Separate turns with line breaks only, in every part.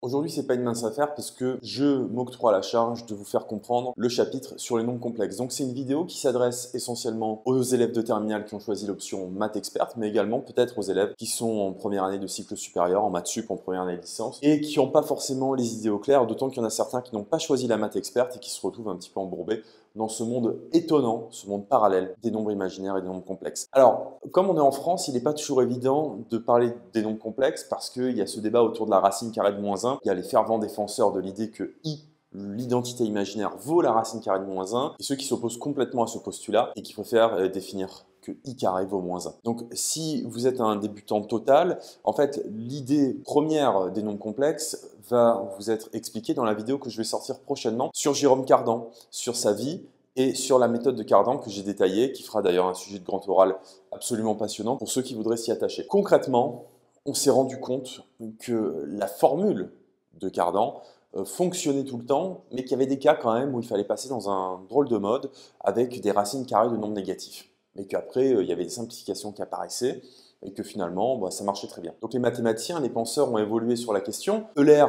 Aujourd'hui, c'est pas une mince affaire parce que je m'octroie la charge de vous faire comprendre le chapitre sur les nombres complexes. Donc, c'est une vidéo qui s'adresse essentiellement aux élèves de terminale qui ont choisi l'option maths experte, mais également peut-être aux élèves qui sont en première année de cycle supérieur, en maths sup, en première année de licence, et qui n'ont pas forcément les idées au clair, d'autant qu'il y en a certains qui n'ont pas choisi la maths experte et qui se retrouvent un petit peu embourbés dans ce monde étonnant, ce monde parallèle des nombres imaginaires et des nombres complexes. Alors, comme on est en France, il n'est pas toujours évident de parler des nombres complexes parce qu'il y a ce débat autour de la racine carrée de -1. Il y a les fervents défenseurs de l'idée que I, l'identité imaginaire, vaut la racine carrée de -1, et ceux qui s'opposent complètement à ce postulat et qui préfèrent définir que I carré vaut -1. Donc, si vous êtes un débutant total, en fait, l'idée première des nombres complexes va vous être expliquée dans la vidéo que je vais sortir prochainement sur Jérôme Cardan, sur sa vie et sur la méthode de Cardan que j'ai détaillée, qui fera d'ailleurs un sujet de grand oral absolument passionnant pour ceux qui voudraient s'y attacher. Concrètement, on s'est rendu compte que la formule de Cardan fonctionnait tout le temps, mais qu'il y avait des cas quand même où il fallait passer dans un drôle de mode avec des racines carrées de nombres négatifs. Mais qu'après, il y avait des simplifications qui apparaissaient et que finalement, ça marchait très bien. Donc les mathématiciens, les penseurs ont évolué sur la question. Euler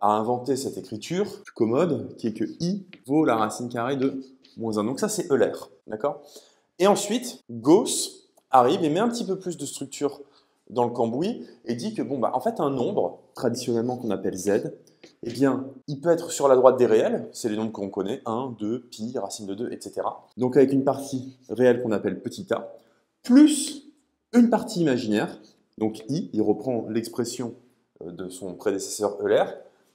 a inventé cette écriture commode qui est que I vaut la racine carrée de -1. Donc ça, c'est Euler, d'accord? Et ensuite, Gauss arrive et met un petit peu plus de structure dans le cambouis et dit que, en fait, un nombre, traditionnellement qu'on appelle Z, eh bien, il peut être sur la droite des réels, c'est les nombres qu'on connaît, 1, 2, pi, racine de 2, etc. Donc avec une partie réelle qu'on appelle petit a, plus une partie imaginaire, donc I, il reprend l'expression de son prédécesseur Euler,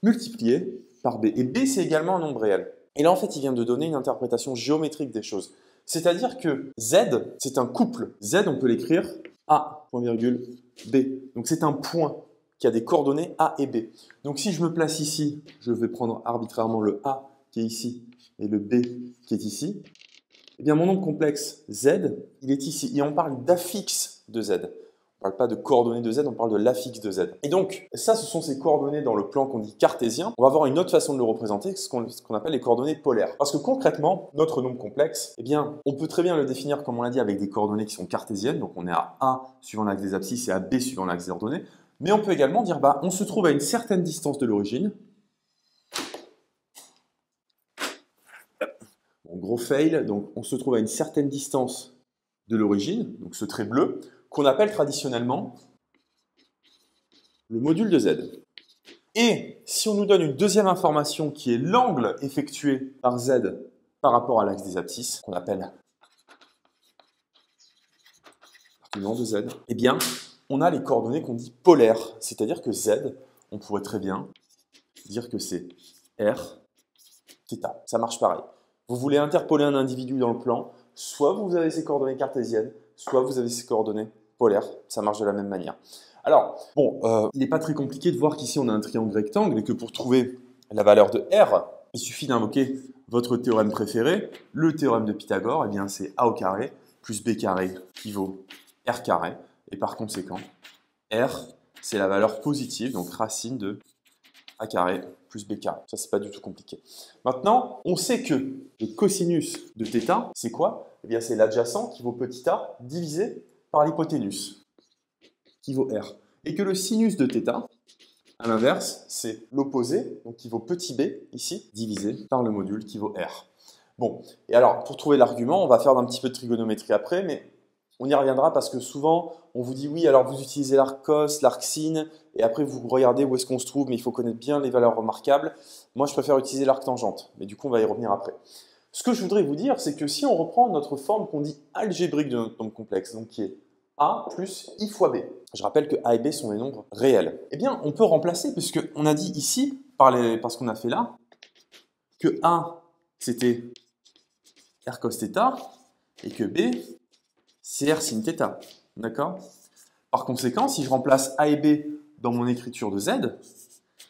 multiplié par B. Et B, c'est également un nombre réel. Et là, en fait, il vient de donner une interprétation géométrique des choses. C'est-à-dire que Z, c'est un couple. Z, on peut l'écrire A, point virgule, B. Donc c'est un point qui a des coordonnées A et B. Donc si je me place ici, je vais prendre arbitrairement le A qui est ici et le B qui est ici. Eh bien mon nombre complexe Z, il est ici. Et on parle d'affixe de Z. On ne parle pas de coordonnées de Z, on parle de l'affixe de Z. Et donc, ça, ce sont ces coordonnées dans le plan qu'on dit cartésien. On va avoir une autre façon de le représenter, ce qu'on appelle les coordonnées polaires. Parce que concrètement, notre nombre complexe, eh bien, on peut très bien le définir, comme on l'a dit, avec des coordonnées qui sont cartésiennes. Donc, on est à A suivant l'axe des abscisses et à B suivant l'axe des ordonnées. Mais on peut également dire, on se trouve à une certaine distance de l'origine. Bon, gros fail, donc on se trouve à une certaine distance de l'origine, donc ce trait bleu, qu'on appelle traditionnellement le module de Z. Et si on nous donne une deuxième information qui est l'angle effectué par Z par rapport à l'axe des abscisses, qu'on appelle l'argument de Z, eh bien, on a les coordonnées qu'on dit polaires, c'est-à-dire que Z, on pourrait très bien dire que c'est R, θ. Ça marche pareil. Vous voulez interpoler un individu dans le plan, soit vous avez ses coordonnées cartésiennes, soit vous avez ses coordonnées polaires. Ça marche de la même manière. Alors, il n'est pas très compliqué de voir qu'ici on a un triangle rectangle et que pour trouver la valeur de R, il suffit d'invoquer votre théorème préféré, le théorème de Pythagore. Eh bien, c'est A au carré plus B carré qui vaut R carré. Et par conséquent, R, c'est la valeur positive, donc racine de A carré plus B carré. Ça, c'est pas du tout compliqué. Maintenant, on sait que le cosinus de θ, c'est quoi? Eh bien, c'est l'adjacent qui vaut petit a divisé par l'hypoténuse, qui vaut R. Et que le sinus de θ, à l'inverse, c'est l'opposé, donc qui vaut petit b, ici, divisé par le module qui vaut R. Bon, et alors, pour trouver l'argument, on va faire un petit peu de trigonométrie après, mais on y reviendra parce que souvent, on vous dit oui, alors vous utilisez l'arc cos, l'arc sin, et après vous regardez où est-ce qu'on se trouve, mais il faut connaître bien les valeurs remarquables. Moi, je préfère utiliser l'arc tangente, mais du coup, on va y revenir après. Ce que je voudrais vous dire, c'est que si on reprend notre forme qu'on dit algébrique de notre nombre complexe, donc qui est A plus I fois B, je rappelle que A et B sont des nombres réels, eh bien, on peut remplacer, puisqu'on a dit ici, par ce qu'on a fait là, que A, c'était R cos θ, et que B, c'est R sin θ. D'accord? Par conséquent, si je remplace A et B dans mon écriture de Z,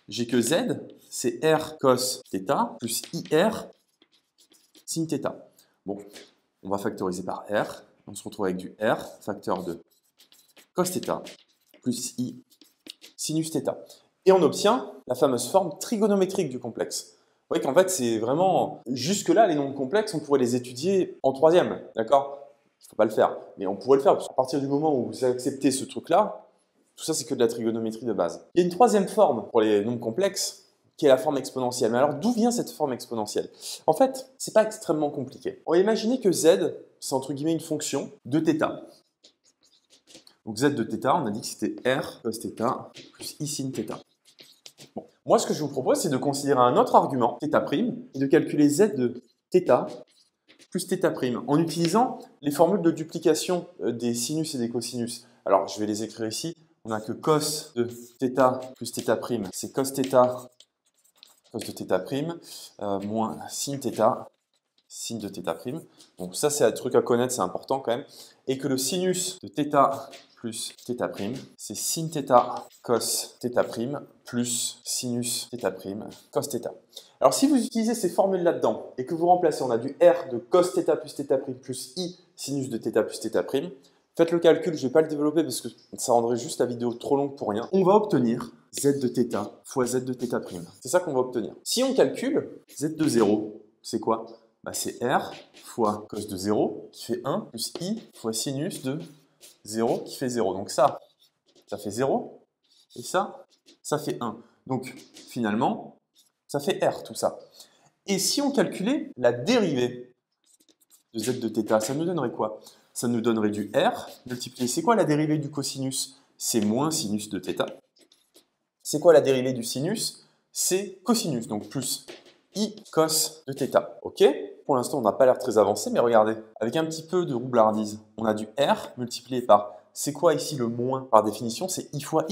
j'ai que Z, c'est R cos θ plus IR sin θ. Bon, on va factoriser par R. On se retrouve avec du R, facteur de cos θ plus I sinus θ. Et on obtient la fameuse forme trigonométrique du complexe. Vous voyez qu'en fait, c'est vraiment... Jusque-là, les nombres complexes, on pourrait les étudier en troisième, d'accord? Il ne faut pas le faire, mais on pourrait le faire. Parce qu'à partir du moment où vous acceptez ce truc-là, Tout ça, c'est que de la trigonométrie de base. Il y a une troisième forme pour les nombres complexes, qui est la forme exponentielle. Mais alors, d'où vient cette forme exponentielle? En fait, c'est pas extrêmement compliqué. On va imaginer que z, c'est entre guillemets une fonction de θ. Donc z de θ, on a dit que c'était r cos θ plus i sin θ. Bon. Moi, ce que je vous propose, c'est de considérer un autre argument, θ', et de calculer z de θ plus θ', en utilisant les formules de duplication des sinus et des cosinus. Alors, je vais les écrire ici. On n'a que cos de θ plus θ', c'est cos θ, cos de θ', moins sin θ, sin de θ'. Donc ça, c'est un truc à connaître, c'est important quand même. Et que le sinus de θ plus θ', c'est sin θ cos θ' plus sinus θ' cos θ. Alors si vous utilisez ces formules là-dedans et que vous remplacez, on a du r de cos θ plus θ' plus i sinus de θ plus θ', faites le calcul, je ne vais pas le développer parce que ça rendrait juste la vidéo trop longue pour rien. On va obtenir z de θ fois z de θ'. C'est ça qu'on va obtenir. Si on calcule z de 0, c'est quoi? Bah, c'est r fois cos de 0 qui fait 1 plus i fois sinus de 0 qui fait 0. Donc ça fait 0 et ça fait 1. Donc finalement, ça fait r tout ça. Et si on calculait la dérivée de z de θ, ça nous donnerait quoi? Ça nous donnerait du r multiplié. C'est quoi la dérivée du cosinus? C'est moins sinus de θ. C'est quoi la dérivée du sinus? C'est cosinus, donc plus i cos de θ. Ok? Pour l'instant, on n'a pas l'air très avancé, mais regardez, avec un petit peu de roublardise, on a du r multiplié par, c'est quoi ici le moins? Par définition, c'est i fois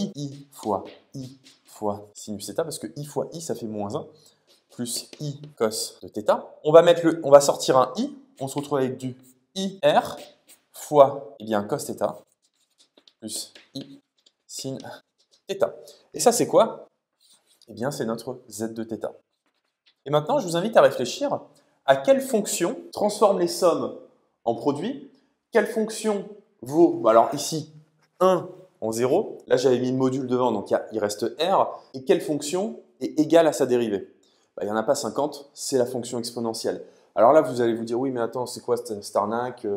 fois sinus θ, parce que i fois i, ça fait moins 1, plus i cos de θ. On va sortir un i, on se retrouve avec du ir fois cos θ, plus i sin θ. Et ça, c'est quoi? Eh bien, c'est notre z de θ. Et maintenant, je vous invite à réfléchir à quelle fonction transforme les sommes en produits, quelle fonction vaut, alors ici, 1 en 0, là j'avais mis le module devant, donc il reste r, et quelle fonction est égale à sa dérivée? Il n'y en a pas 50, c'est la fonction exponentielle. Alors là, vous allez vous dire, oui, mais attends, c'est quoi cette arnaque?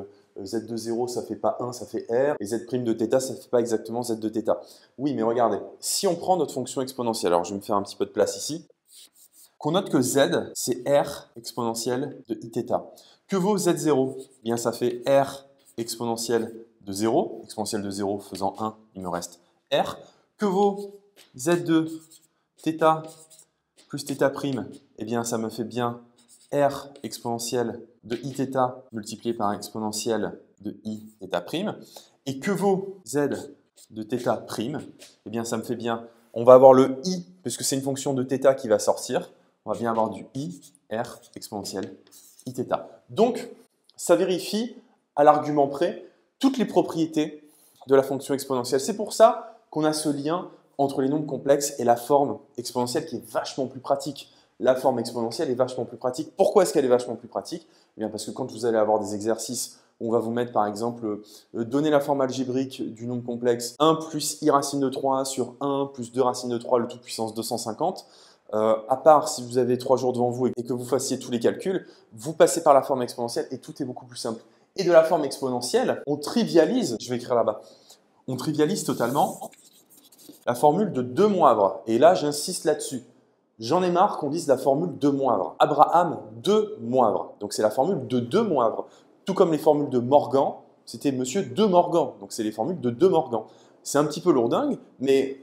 Z de 0, ça ne fait pas 1, ça fait R, et Z' de θ, ça ne fait pas exactement Z de θ. Oui, mais regardez, si on prend notre fonction exponentielle, alors je vais me faire un petit peu de place ici, qu'on note que Z, c'est R exponentielle de Iθ. Que vaut Z0? Eh bien, ça fait R exponentielle de 0, exponentielle de 0 faisant 1, il me reste R. Que vaut Z de θ plus θ'? Eh bien, ça me fait bien R exponentielle de Iθ multiplié par exponentielle de Iθ'. Et que vaut Z de θ'? Eh bien, ça me fait bien, on va avoir le I, puisque c'est une fonction de θ qui va sortir, on va bien avoir du I, R exponentielle Iθ. Donc, ça vérifie à l'argument près toutes les propriétés de la fonction exponentielle. C'est pour ça qu'on a ce lien entre les nombres complexes et la forme exponentielle qui est vachement plus pratique. La forme exponentielle est vachement plus pratique. Pourquoi est-ce qu'elle est vachement plus pratique? Eh bien parce que quand vous allez avoir des exercices où on va vous mettre par exemple, donner la forme algébrique du nombre complexe 1 plus i racine de 3 sur 1 plus 2 racine de 3, le tout puissance 250, à part si vous avez 3 jours devant vous et que vous fassiez tous les calculs, vous passez par la forme exponentielle et tout est beaucoup plus simple. Et de la forme exponentielle, on trivialise, je vais écrire là-bas, on trivialise totalement la formule de 2 moivres. Et là, j'insiste là-dessus. J'en ai marre qu'on dise la formule de moivre. Abraham, 2 moivres. Donc c'est la formule de 2 moivres. Tout comme les formules de Morgan, c'était monsieur de Morgan. Donc c'est les formules de 2 Morgan. C'est un petit peu lourdingue, mais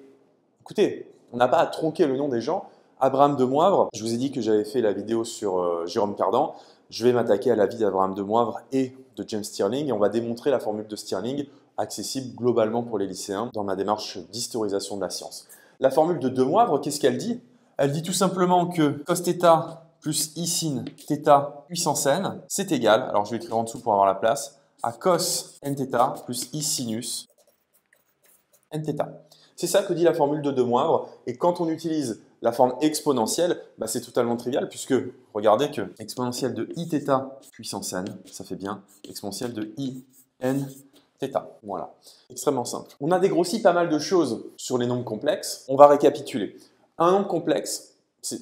écoutez, on n'a pas à tronquer le nom des gens. Abraham de Moivre, je vous ai dit que j'avais fait la vidéo sur Jérôme Cardan. Je vais m'attaquer à la vie d'Abraham de Moivre et de James Stirling. Et on va démontrer la formule de Stirling, accessible globalement pour les lycéens dans ma démarche d'historisation de la science. La formule de De Moivre, qu'est-ce qu'elle dit? Elle dit tout simplement que cos θ plus i sin θ puissance n, c'est égal, alors je vais écrire en dessous pour avoir la place, à cos nθ plus i sinus nθ. C'est ça que dit la formule de De Moivre, et quand on utilise la forme exponentielle, bah c'est totalement trivial, puisque regardez que exponentielle de iθ puissance n, ça fait bien, exponentielle de i n θ. Voilà, extrêmement simple. On a dégrossi pas mal de choses sur les nombres complexes, on va récapituler. Un nombre complexe,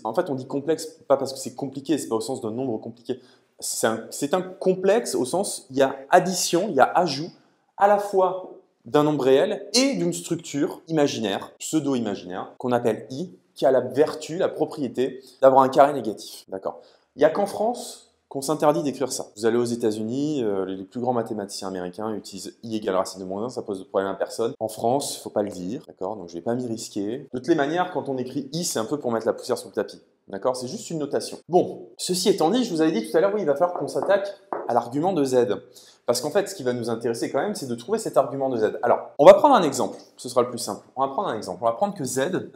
en fait on dit complexe pas parce que c'est compliqué, c'est pas au sens d'un nombre compliqué. C'est un complexe au sens, il y a addition, il y a ajout, à la fois d'un nombre réel et d'une structure imaginaire, pseudo-imaginaire, qu'on appelle I, qui a la vertu, la propriété d'avoir un carré négatif. D'accord. Il n'y a qu'en France qu'on s'interdit d'écrire ça. Vous allez aux États-Unis, les plus grands mathématiciens américains utilisent I égale racine de moins 1, ça pose de problème à personne. En France, il ne faut pas le dire, d'accord, donc je ne vais pas m'y risquer. De toutes les manières, quand on écrit I, c'est un peu pour mettre la poussière sur le tapis. D'accord, c'est juste une notation. Bon, ceci étant dit, je vous avais dit tout à l'heure, oui, il va falloir qu'on s'attaque à l'argument de Z. Parce qu'en fait, ce qui va nous intéresser quand même, c'est de trouver cet argument de Z. Alors, on va prendre un exemple, ce sera le plus simple. On va prendre un exemple. On va prendre que Z,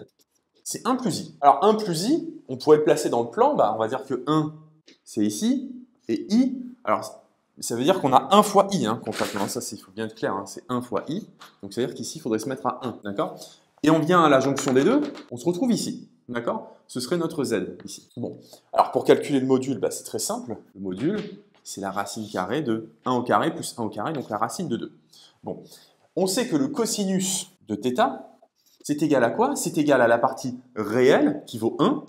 c'est 1 plus I. Alors, 1 plus I, on pourrait le placer dans le plan, on va dire que 1, c'est ici, et I, alors ça veut dire qu'on a 1 fois I, concrètement, ça il faut bien être clair, c'est 1 fois I, donc ça veut dire qu'ici il faudrait se mettre à 1, d'accord? Et on vient à la jonction des deux, on se retrouve ici, d'accord? Ce serait notre Z, ici. Bon, alors pour calculer le module, c'est très simple, le module, c'est la racine carrée de 1 au carré plus 1 au carré, donc la racine de 2. Bon, on sait que le cosinus de θ, c'est égal à quoi? C'est égal à la partie réelle, qui vaut 1,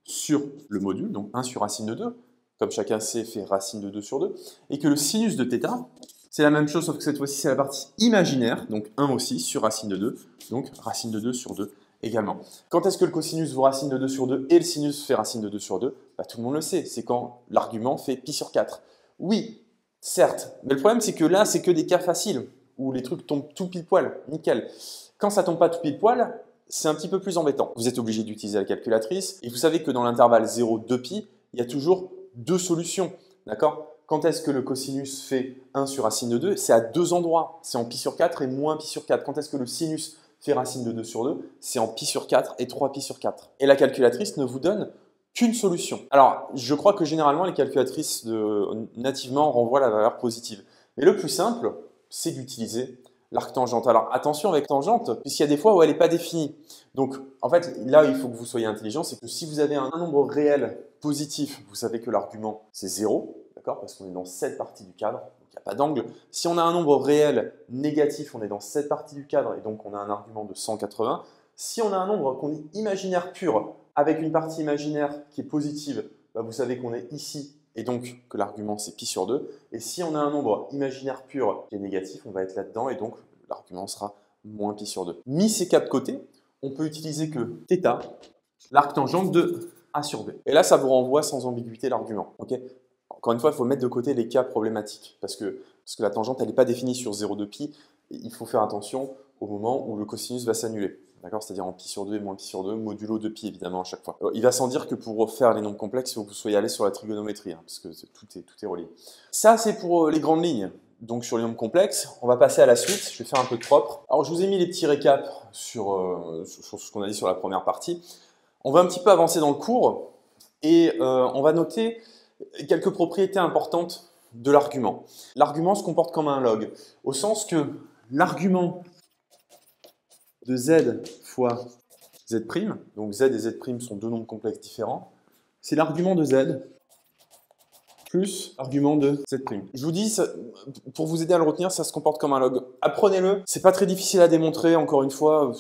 sur le module, donc 1 sur racine de 2, comme chacun sait, fait racine de 2 sur 2, et que le sinus de θ, c'est la même chose, sauf que cette fois-ci, c'est la partie imaginaire, donc 1 aussi, sur racine de 2, donc racine de 2 sur 2 également. Quand est-ce que le cosinus vaut racine de 2 sur 2 et le sinus fait racine de 2 sur 2? Tout le monde le sait, c'est quand l'argument fait pi sur 4. Oui, certes, mais le problème, c'est que là, c'est que des cas faciles, où les trucs tombent tout pile poil, nickel. Quand ça tombe pas tout pile poil, c'est un petit peu plus embêtant. Vous êtes obligé d'utiliser la calculatrice, et vous savez que dans l'intervalle 0,2pi, il y a toujours deux solutions, d'accord? Quand est-ce que le cosinus fait 1 sur racine de 2? C'est à deux endroits, c'est en pi sur 4 et moins pi sur 4. Quand est-ce que le sinus fait racine de 2 sur 2? C'est en pi sur 4 et 3 pi sur 4. Et la calculatrice ne vous donne qu'une solution. Alors, je crois que généralement, les calculatrices nativement renvoient la valeur positive. Mais le plus simple, c'est d'utiliser l'arc tangente. Alors attention avec tangente, puisqu'il y a des fois où elle n'est pas définie. Donc en fait, là il faut que vous soyez intelligent, c'est que si vous avez un nombre réel positif, vous savez que l'argument c'est 0, d'accord, parce qu'on est dans cette partie du cadre, donc il n'y a pas d'angle. Si on a un nombre réel négatif, on est dans cette partie du cadre, et donc on a un argument de 180. Si on a un nombre qu'on dit imaginaire pur, avec une partie imaginaire qui est positive, vous savez qu'on est ici, et donc que l'argument c'est pi sur 2. Et si on a un nombre imaginaire pur qui est négatif, on va être là-dedans, et donc l'argument sera moins pi sur 2. Mis ces cas de côté, on peut utiliser que θ, l'arc tangente de A sur B. Et là, ça vous renvoie sans ambiguïté l'argument. Okay, encore une fois, il faut mettre de côté les cas problématiques, parce que la tangente, elle n'est pas définie sur 0,2 pi. Il faut faire attention au moment où le cosinus va s'annuler. C'est-à-dire en pi sur 2 et moins pi sur 2, modulo de pi évidemment à chaque fois. Il va sans dire que pour faire les nombres complexes, il faut que vous soyez allé sur la trigonométrie, parce que tout est relié. Ça, c'est pour les grandes lignes. Donc sur les nombres complexes, on va passer à la suite, je vais faire un peu de propre. Alors je vous ai mis les petits récaps sur ce qu'on a dit sur la première partie. On va un petit peu avancer dans le cours, et on va noter quelques propriétés importantes de l'argument. L'argument se comporte comme un log, au sens que l'argument de z fois z', donc z et z' sont deux nombres complexes différents, c'est l'argument de z plus l'argument de z'. Je vous dis, pour vous aider à le retenir, ça se comporte comme un log. Apprenez-le, c'est pas très difficile à démontrer, encore une fois,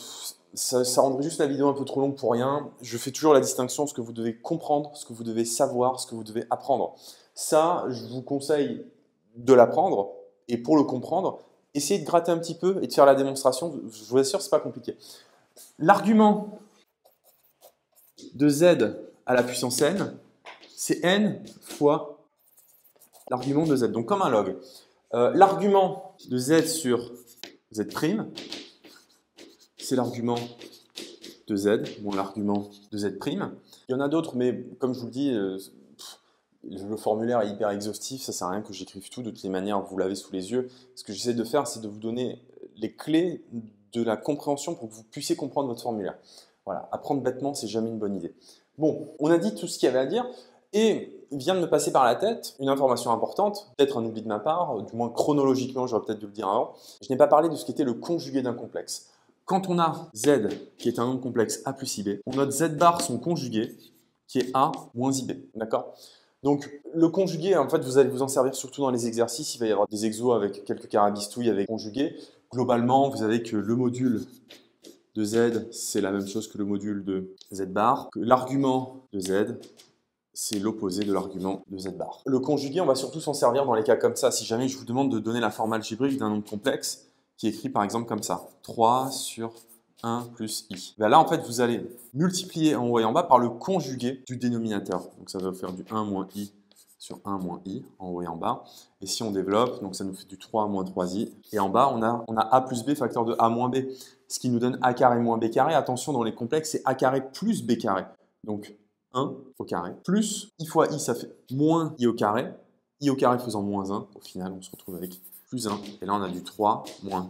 ça rendrait juste la vidéo un peu trop longue pour rien. Je fais toujours la distinction, ce que vous devez comprendre, ce que vous devez savoir, ce que vous devez apprendre. Ça, je vous conseille de l'apprendre, et pour le comprendre, essayez de gratter un petit peu et de faire la démonstration. Je vous assure, c'est pas compliqué. L'argument de z à la puissance n, c'est n fois l'argument de z, donc comme un log. L'argument de z sur z', c'est l'argument de z, l'argument de z'. Il y en a d'autres, mais comme je vous le dis, le formulaire est hyper exhaustif, ça sert à rien que j'écrive tout, de toutes les manières, vous l'avez sous les yeux. Ce que j'essaie de faire, c'est de vous donner les clés de la compréhension pour que vous puissiez comprendre votre formulaire. Voilà, apprendre bêtement, c'est jamais une bonne idée. Bon, on a dit tout ce qu'il y avait à dire, et il vient de me passer par la tête une information importante, peut-être un oubli de ma part, du moins chronologiquement, j'aurais peut-être dû le dire avant. Je n'ai pas parlé de ce qu'était le conjugué d'un complexe. Quand on a z, qui est un nombre complexe a plus ib, on note z bar son conjugué, qui est a moins ib, d'accord? Donc, le conjugué, en fait, vous allez vous en servir surtout dans les exercices. Il va y avoir des exos avec quelques carabistouilles avec conjugué. Globalement, vous avez que le module de z, c'est la même chose que le module de z bar. L'argument de z, c'est l'opposé de l'argument de z bar. Le conjugué, on va surtout s'en servir dans les cas comme ça. Si jamais je vous demande de donner la forme algébrique d'un nombre complexe, qui est écrit par exemple comme ça. 3 sur 1 plus i. Ben là, en fait, vous allez multiplier en haut et en bas par le conjugué du dénominateur. Donc ça va faire du 1 moins i sur 1 moins i, en haut et en bas. Et si on développe, donc ça nous fait du 3 moins 3i. Et en bas, on a a plus b facteur de a moins b, ce qui nous donne a carré moins b carré. Attention, dans les complexes, c'est a carré plus b carré. Donc 1 au carré, plus i fois i, ça fait moins i au carré faisant moins 1. Au final, on se retrouve avec plus 1. Et là, on a du 3 moins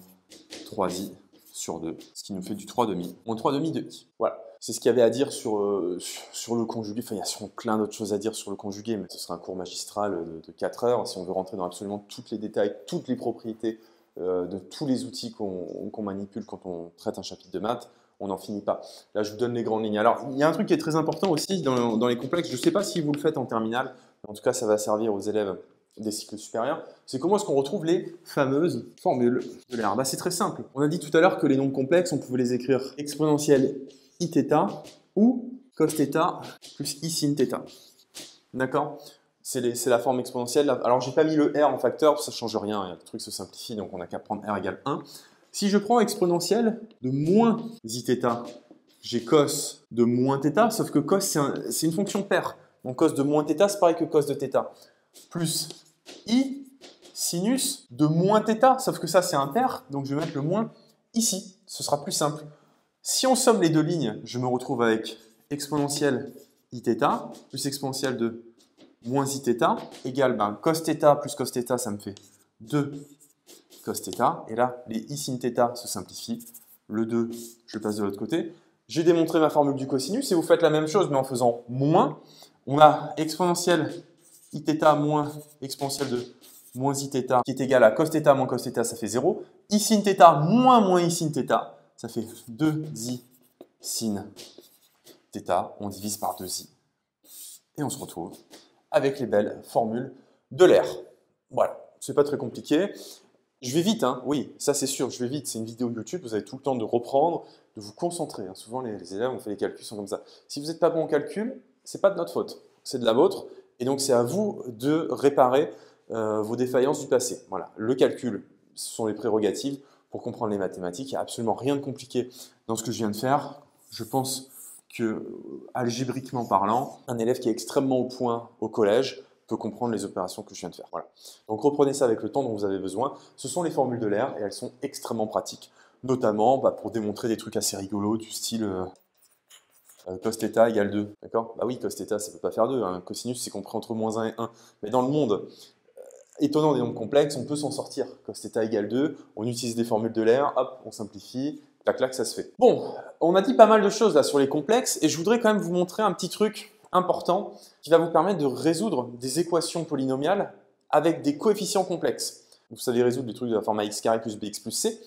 3i sur 2, ce qui nous fait du 3 demi, moins 3 demi de i. Voilà. C'est ce qu'il y avait à dire sur le conjugué. Enfin, il y a sûrement plein d'autres choses à dire sur le conjugué, mais ce sera un cours magistral de 4 heures. Si on veut rentrer dans absolument tous les détails, toutes les propriétés de tous les outils qu'on manipule quand on traite un chapitre de maths, on n'en finit pas. Là, je vous donne les grandes lignes. Alors, il y a un truc qui est très important aussi dans les complexes. Je ne sais pas si vous le faites en terminale, mais en tout cas, ça va servir aux élèves des cycles supérieurs. C'est comment est-ce qu'on retrouve les fameuses formules de l'air. C'est très simple. On a dit tout à l'heure que les nombres complexes, on pouvait les écrire exponentielle iθ ou cos θ plus i sin θ. D'accord? C'est la forme exponentielle. Alors, je n'ai pas mis le r en facteur, ça ne change rien. Le truc se simplifie, donc on n'a qu'à prendre r égale 1. Si je prends exponentielle de moins iθ, j'ai cos de moins θ, sauf que cos, c'est une fonction paire. Donc cos de moins θ, c'est pareil que cos de θ. Plus i sinus de moins θ, sauf que ça, c'est impair, donc je vais mettre le moins ici. Ce sera plus simple. Si on somme les deux lignes, je me retrouve avec exponentielle iθ plus exponentielle de moins iθ égale cos θ plus cos θ, ça me fait 2 cos θ. Et là, les i sin θ se simplifient. Le 2, je le passe de l'autre côté. J'ai démontré ma formule du cosinus et vous faites la même chose, mais en faisant moins. On a exponentielle iθ moins exponentielle de moins iθ qui est égal à cos θ moins cos θ, ça fait 0. I sin θ moins i sin θ, ça fait 2i sin θ. On divise par 2i. Et on se retrouve avec les belles formules de l'air. Voilà, c'est pas très compliqué. Je vais vite, hein. Oui, ça c'est sûr, je vais vite. C'est une vidéo YouTube, vous avez tout le temps de reprendre, de vous concentrer. Hein. Souvent, les élèves, on fait les calculs, sont comme ça. Si vous n'êtes pas bon en calcul, c'est pas de notre faute, c'est de la vôtre. Et donc, c'est à vous de réparer vos défaillances du passé. Voilà, le calcul, ce sont les prérogatives pour comprendre les mathématiques. Il n'y a absolument rien de compliqué dans ce que je viens de faire. Je pense que, algébriquement parlant, un élève qui est extrêmement au point au collège peut comprendre les opérations que je viens de faire. Voilà. Donc reprenez ça avec le temps dont vous avez besoin. Ce sont les formules de l'air et elles sont extrêmement pratiques, notamment pour démontrer des trucs assez rigolos du style cos θ égale 2. D'accord? Bah oui, cos θ, ça ne peut pas faire 2. Hein. Cosinus, c'est compris entre moins 1 et 1. Mais dans le monde étonnant des nombres complexes, on peut s'en sortir. Cos θ égale 2, on utilise des formules de l'air, hop, on simplifie, clac, clac, ça se fait. Bon, on a dit pas mal de choses là sur les complexes et je voudrais quand même vous montrer un petit truc important qui va vous permettre de résoudre des équations polynomiales avec des coefficients complexes. Vous savez résoudre des trucs de la forme ax carré plus bx plus c.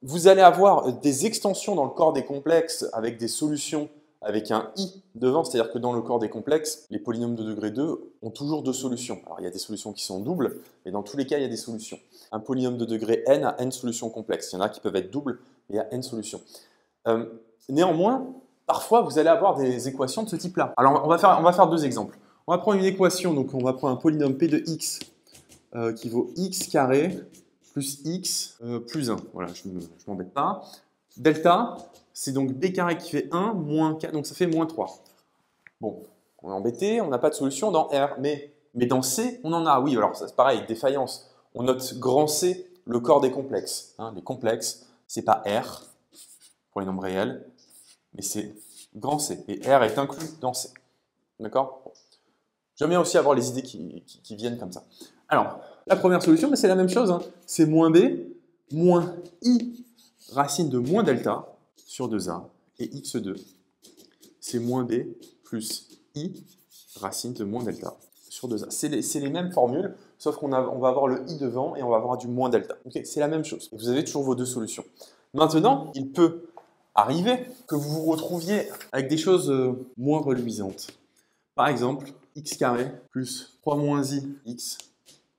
Vous allez avoir des extensions dans le corps des complexes avec des solutions avec un i devant, c'est-à-dire que dans le corps des complexes, les polynômes de degré 2 ont toujours deux solutions. Alors il y a des solutions qui sont doubles, mais dans tous les cas, il y a des solutions. Un polynôme de degré n a n solutions complexes. Il y en a qui peuvent être doubles, mais il y a n solutions. Néanmoins, parfois, vous allez avoir des équations de ce type-là. Alors, on va faire deux exemples. On va prendre une équation, donc on va prendre un polynôme p de x qui vaut x carré plus x plus 1. Voilà, je ne m'embête pas. Delta, c'est donc b carré qui fait 1 moins 4, donc ça fait moins 3. Bon, on est embêté, on n'a pas de solution dans R, mais dans C, on en a. Oui, alors c'est pareil, défaillance. On note grand C, le corps des complexes. Hein, les complexes, c'est pas R pour les nombres réels, mais c'est grand C. Et R est inclus dans C. D'accord? J'aime bien aussi avoir les idées qui viennent comme ça. Alors, la première solution, c'est la même chose. Hein. C'est moins b, moins i racine de moins delta sur 2a, et x2, c'est moins b plus i racine de moins delta sur 2a. C'est les mêmes formules, sauf qu'on va avoir le i devant et on va avoir du moins delta. Okay, c'est la même chose. Vous avez toujours vos deux solutions. Maintenant, il peut arriver que vous vous retrouviez avec des choses moins reluisantes. Par exemple, x carré plus 3 moins i x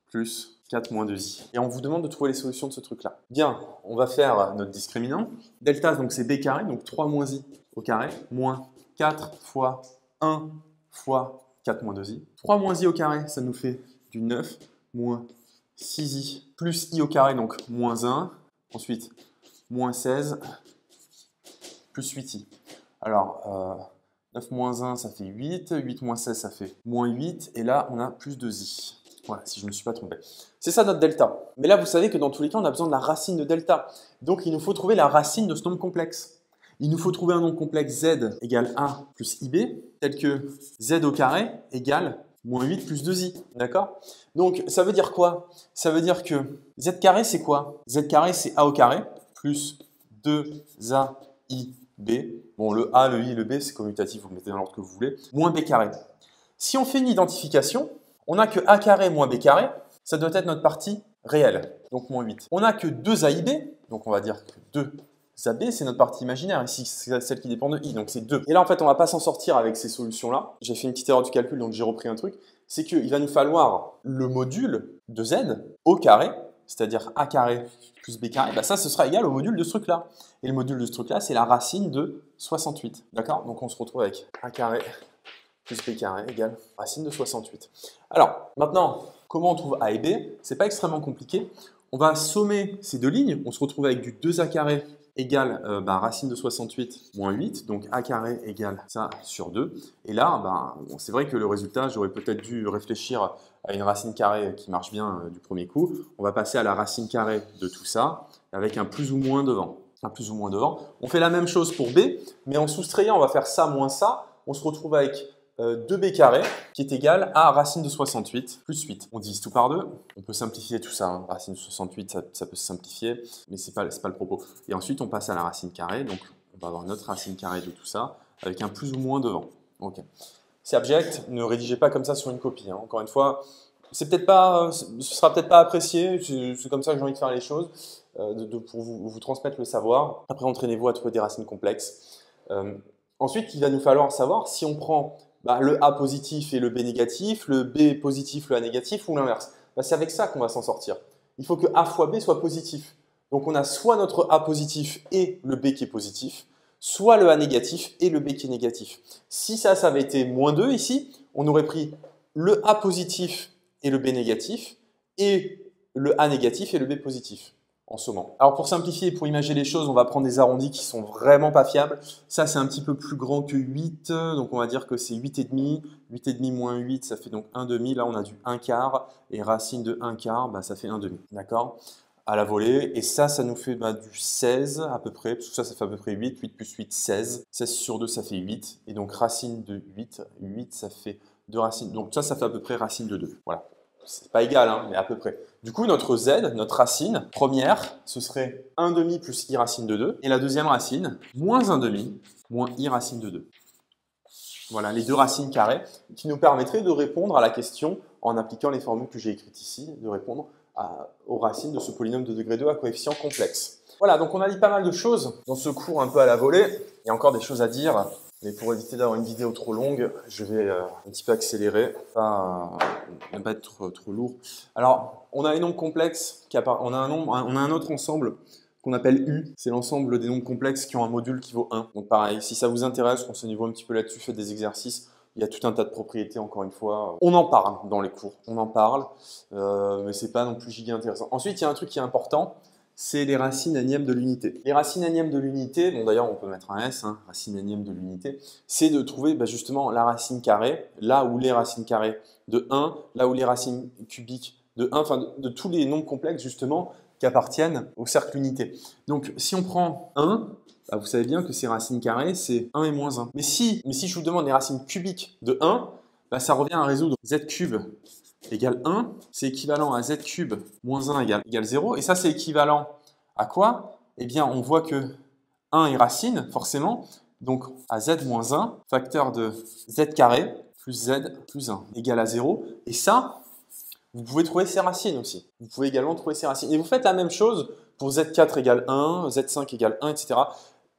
plus 4 moins 2i. Et on vous demande de trouver les solutions de ce truc-là. Bien, on va faire notre discriminant. Delta, donc c'est b carré, donc 3 moins i au carré, moins 4 fois 1 fois 4 moins 2i. 3 moins i au carré, ça nous fait du 9, moins 6i plus i au carré, donc moins 1, Ensuite, moins 16 plus 8i. Alors, 9 moins 1, ça fait 8. 8 moins 16, ça fait moins 8. Et là, on a plus 2i. Voilà, si je ne me suis pas trompé. C'est ça notre delta. Mais là, vous savez que dans tous les cas, on a besoin de la racine de delta. Donc, il nous faut trouver la racine de ce nombre complexe. Il nous faut trouver un nombre complexe z égale 1 plus ib, tel que z au carré égale moins 8 plus 2i. D'accord? Donc, ça veut dire quoi? Ça veut dire que z carré, c'est quoi? Z carré, c'est a au carré plus 2aib. Bon, le a, le i, le b, c'est commutatif, vous le mettez dans l'ordre que vous voulez. Moins b carré. Si on fait une identification, on n'a que a carré moins b carré, ça doit être notre partie réelle, donc moins 8. On n'a que 2aib, donc on va dire que 2ab, c'est notre partie imaginaire. Ici, c'est celle qui dépend de i, donc c'est 2. Et là, en fait, on ne va pas s'en sortir avec ces solutions-là. J'ai fait une petite erreur du calcul, donc j'ai repris un truc. C'est qu'il va nous falloir le module de z au carré, c'est-à-dire a carré plus b carré. Bah ça, ce sera égal au module de ce truc-là. Et le module de ce truc-là, c'est la racine de 68. D'accord? Donc on se retrouve avec a carré plus b carré égale racine de 68. Alors, maintenant, comment on trouve a et b? C'est pas extrêmement compliqué. On va sommer ces deux lignes. On se retrouve avec du 2a carré égale racine de 68 moins 8. Donc a carré égale ça sur 2. Et là, bon, c'est vrai que le résultat, j'aurais peut-être dû réfléchir à une racine carrée qui marche bien du premier coup. On va passer à la racine carrée de tout ça avec un plus ou moins devant. Un plus ou moins devant. On fait la même chose pour b, mais en soustrayant, on va faire ça moins ça. On se retrouve avec 2b carré qui est égal à racine de 68 plus 8. On divise tout par 2. On peut simplifier tout ça. Hein. Racine de 68, ça peut se simplifier, mais ce n'est pas le propos. Et ensuite, on passe à la racine carrée. Donc, on va avoir notre racine carrée de tout ça avec un plus ou moins devant. Ok. C'est abject. Ne rédigez pas comme ça sur une copie. Hein. Encore une fois, ce sera peut-être pas apprécié. C'est comme ça que j'ai envie de faire les choses, pour vous transmettre le savoir. Après, entraînez-vous à trouver des racines complexes. Ensuite, il va nous falloir savoir si on prend le A positif et le B négatif, le B positif, le A négatif ou l'inverse. C'est avec ça qu'on va s'en sortir. Il faut que A fois B soit positif. Donc on a soit notre A positif et le B qui est positif, soit le A négatif et le B qui est négatif. Si ça avait été moins 2 ici, on aurait pris le A positif et le B négatif et le A négatif et le B positif. En sommant. Alors pour simplifier, pour imaginer les choses, on va prendre des arrondis qui sont vraiment pas fiables. Ça, c'est un petit peu plus grand que 8, donc on va dire que c'est 8,5. 8,5 moins 8, ça fait donc 1 demi. Là, on a du 1 quart, et racine de 1 quart, ça fait 1 demi. D'accord? À la volée. Et ça nous fait du 16 à peu près, parce que ça fait à peu près 8. 8 plus 8, 16. 16 sur 2, ça fait 8. Et donc racine de 8, 8, ça fait 2 racines. Donc ça fait à peu près racine de 2. Voilà. C'est pas égal, hein, mais à peu près. Du coup, notre z, notre racine première, ce serait 1 demi plus i racine de 2. Et la deuxième racine, moins 1 demi, moins i racine de 2. Voilà, les deux racines carrées qui nous permettraient de répondre à la question, en appliquant les formules que j'ai écrites ici, de répondre aux racines de ce polynôme de degré 2 à coefficient complexe. Voilà, donc on a dit pas mal de choses dans ce cours un peu à la volée. Il y a encore des choses à dire. Mais pour éviter d'avoir une vidéo trop longue, je vais un petit peu accélérer, ne pas être trop lourd. Alors, on a les nombres complexes, on a un autre ensemble qu'on appelle U. C'est l'ensemble des nombres complexes qui ont un module qui vaut 1. Donc pareil, si ça vous intéresse, renseignez-vous un petit peu là-dessus, faites des exercices. Il y a tout un tas de propriétés, encore une fois. On en parle dans les cours, on en parle, mais c'est pas non plus giga intéressant. Ensuite, il y a un truc qui est important, c'est les racines énièmes de l'unité. Les racines énièmes de l'unité, bon d'ailleurs on peut mettre un S, hein, racine énième de l'unité, c'est de trouver justement la racine carrée, là où les racines carrées de 1, là où les racines cubiques de 1, enfin de tous les nombres complexes justement qui appartiennent au cercle unité. Donc si on prend 1, vous savez bien que ces racines carrées, c'est 1 et moins 1. Mais si je vous demande les racines cubiques de 1, ça revient à résoudre z cube égale 1, c'est équivalent à z cube moins 1 égale 0. Et ça, c'est équivalent à quoi? Eh bien, on voit que 1 est racine, forcément. Donc, à z moins 1, facteur de z carré plus z plus 1 égale à 0. Et ça, vous pouvez trouver ses racines aussi. Vous pouvez également trouver ses racines. Et vous faites la même chose pour z4 égale 1, z5 égale 1, etc.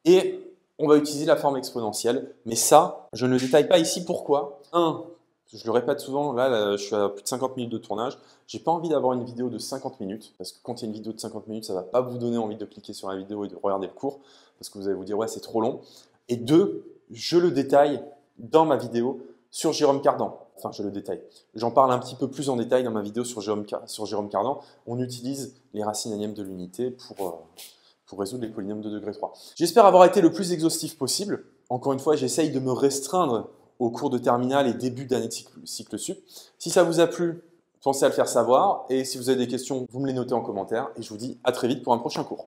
Et on va utiliser la forme exponentielle. Mais ça, je ne le détaille pas ici. Pourquoi? 1. Je le répète souvent, là, je suis à plus de 50 minutes de tournage. J'ai pas envie d'avoir une vidéo de 50 minutes, parce que quand il y a une vidéo de 50 minutes, ça va pas vous donner envie de cliquer sur la vidéo et de regarder le cours, parce que vous allez vous dire, ouais, c'est trop long. Et 2, je le détaille dans ma vidéo sur Jérôme Cardan. Enfin, je le détaille. J'en parle un petit peu plus en détail dans ma vidéo sur Jérôme Cardan. On utilise les racines énièmes de l'unité pour résoudre les polynômes de degré 3. J'espère avoir été le plus exhaustif possible. Encore une fois, j'essaye de me restreindre aux cours de terminale et début d'année de cycle sup. Si ça vous a plu, pensez à le faire savoir. Et si vous avez des questions, vous me les notez en commentaire. Et je vous dis à très vite pour un prochain cours.